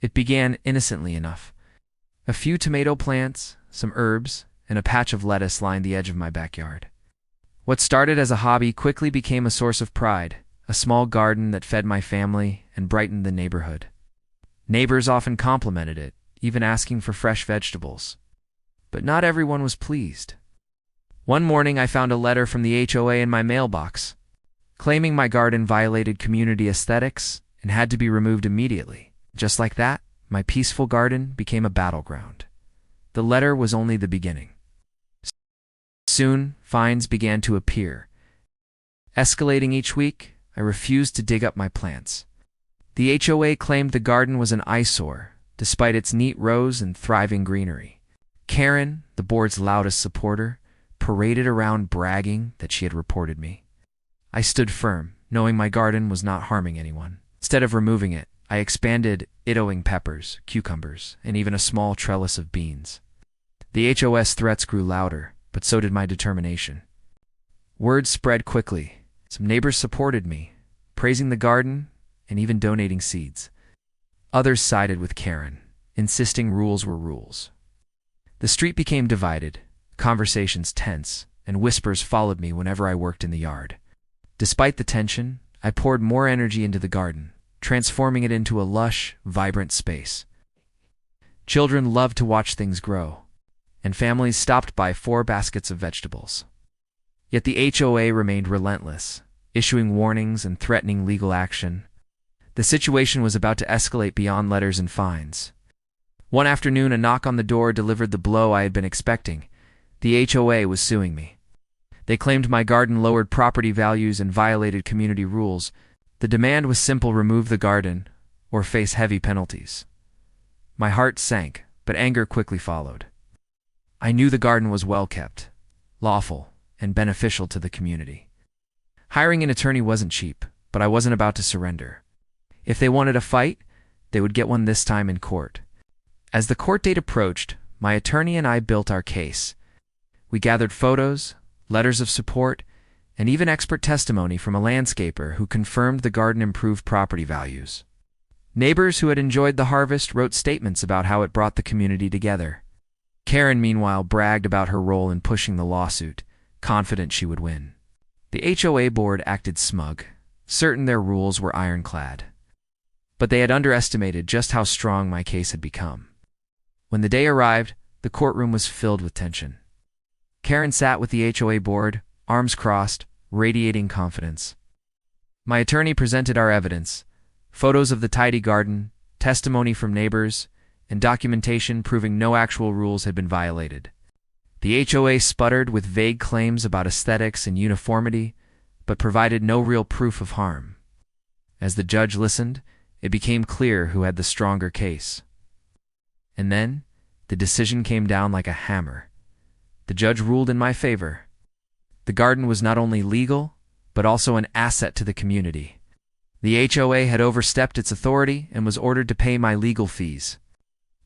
It began innocently enough. A few tomato plants, some herbs, and a patch of lettuce lined the edge of my backyard. What started as a hobby quickly became a source of pride, a small garden that fed my family and brightened the neighborhood. Neighbors often complimented it, even asking for fresh vegetables. But not everyone was pleased. One morning I found a letter from the HOA in my mailbox, claiming my garden violated community aesthetics and had to be removed immediately. Just like that, my peaceful garden became a battleground. The letter was only the beginning. Soon, fines began to appear. Escalating each week, I refused to dig up my plants. The HOA claimed the garden was an eyesore, despite its neat rows and thriving greenery. Karen, the board's loudest supporter, paraded around bragging that she had reported me. I stood firm, knowing my garden was not harming anyone. Instead of removing it, I expanded idowing peppers, cucumbers, and even a small trellis of beans. The HOS threats grew louder, but so did my determination. Word spread quickly. Some neighbors supported me, praising the garden and even donating seeds. Others sided with Karen, insisting rules were rules. The street became divided, conversations tense, and whispers followed me whenever I worked in the yard. Despite the tension, I poured more energy into the garden, transforming it into a lush, vibrant space. Children loved to watch things grow, and families stopped by 4 baskets of vegetables. Yet the HOA remained relentless, issuing warnings and threatening legal action. The situation was about to escalate beyond letters and fines. One afternoon, a knock on the door delivered the blow I had been expecting. The HOA was suing me. They claimed my garden lowered property values and violated community rules. The demand was simple: remove the garden or face heavy penalties. My heart sank, but anger quickly followed. I knew the garden was well kept, lawful, and beneficial to the community. Hiring an attorney wasn't cheap, but I wasn't about to surrender. If they wanted a fight, they would get one, this time in court. As the court date approached, my attorney and I built our case. We gathered photos, letters of support, and even expert testimony from a landscaper who confirmed the garden improved property values. Neighbors who had enjoyed the harvest wrote statements about how it brought the community together. Karen, meanwhile, bragged about her role in pushing the lawsuit, confident she would win. The HOA board acted smug, certain their rules were ironclad. But they had underestimated just how strong my case had become. When the day arrived, the courtroom was filled with tension. Karen sat with the HOA board, arms crossed, radiating confidence. My attorney presented our evidence: photos of the tidy garden, testimony from neighbors, and documentation proving no actual rules had been violated. The HOA sputtered with vague claims about aesthetics and uniformity, but provided no real proof of harm. As the judge listened, it became clear who had the stronger case. And then, the decision came down like a hammer. The judge ruled in my favor. The garden was not only legal, but also an asset to the community. The HOA had overstepped its authority and was ordered to pay my legal fees.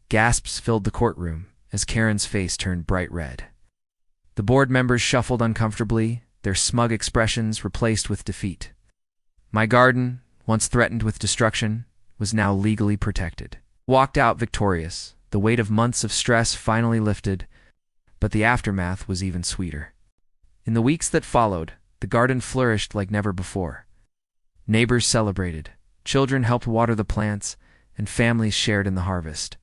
Gasps filled the courtroom as Karen's face turned bright red. The board members shuffled uncomfortably, their smug expressions replaced with defeat. My garden, once threatened with destruction, was now legally protected. Walked out victorious, the weight of months of stress finally lifted, but the aftermath was even sweeter. In the weeks that followed, the garden flourished like never before. Neighbors celebrated, children helped water the plants, and families shared in the harvest.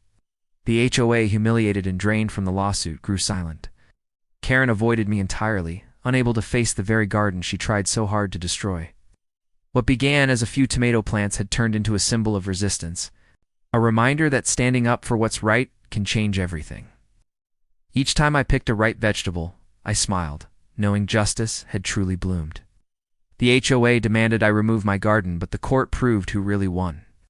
The HOA, humiliated and drained from the lawsuit, grew silent. Karen avoided me entirely, unable to face the very garden she tried so hard to destroy. What began as a few tomato plants had turned into a symbol of resistance, a reminder that standing up for what's right can change everything. Each time I picked a ripe vegetable, I smiled, knowing justice had truly bloomed. The HOA demanded I remove my garden, but the court proved who really won.